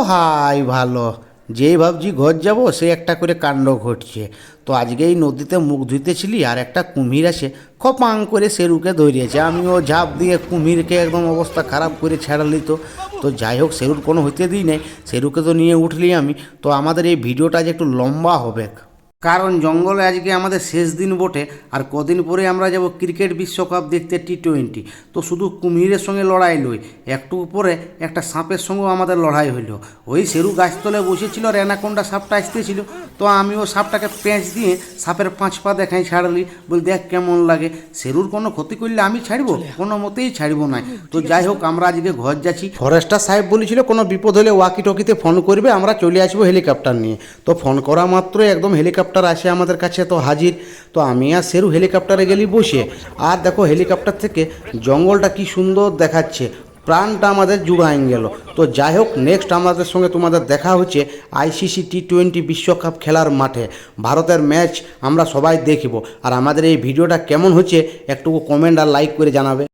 High ভালো, যেই ভাবছি ঘর যাব সে একটা করে কাণ্ড ঘটছে। তো আজকে এই নদীতে মুখ ধুইতেছিলি আর একটা কুমির আসে খপাং করে সেরুকে ধরিয়েছে। আমিও ঝাঁপ দিয়ে কুমিরকে একদম অবস্থা খারাপ করে ছেড়ালি। তো যাই হোক, সেরুর কোনো হইতে দিই নাই, সেরুকে তো নিয়ে উঠলি আমি। তো আমাদের এই ভিডিওটা যে একটু লম্বা হবে, কারণ জঙ্গলে আজকে আমাদের শেষ দিন বটে। আর কদিন পরে আমরা যাব ক্রিকেট বিশ্বকাপ দেখতে, টি-20। তো শুধু কুমিরের সঙ্গে লড়াই লই, একটু পরে একটা সাপের সঙ্গেও আমাদের লড়াই হইল। ওই সেরু গাছতলে বসেছিল, আর অ্যানাকোন্ডা সাপটা আসতেছিল। তো আমিও সাপটাকে পেঁচ দিয়ে সাপের 5 পা দেখাই ছাড়লি, বল দেখ কেমন লাগে। সেরুর কোনো ক্ষতি করলে আমি ছাড়বো? কোনো মতেই ছাড়বো না। তো যাই হোক, আমরা আজকে ঘর যাচ্ছি। ফরেস্টার সাহেব বলেছিল কোনো বিপদ হলে ওয়াকি টকিতে ফোন করবে, আমরা চলে আসবো হেলিকপ্টার নিয়ে। তো ফোন করা মাত্রই একদম হেলিকপ্টার আসে আমাদের কাছে, তো হাজির। তো আমি আর সেরু হেলিকপ্টারে গেলি বসে। আর দেখো হেলিকপ্টার থেকে জঙ্গলটা কি সুন্দর দেখাচ্ছে, প্রাণটা আমাদের জুড়াইন গেল। তো যাই হোক, নেক্সট আমাদের সঙ্গে তোমাদের দেখা হচ্ছে ICC টি-20 বিশ্বকাপ খেলার মাঠে। ভারতের ম্যাচ আমরা সবাই দেখব। আর আমাদের এই ভিডিওটা কেমন হচ্ছে একটু কমেন্ট আর লাইক করে জানাবে।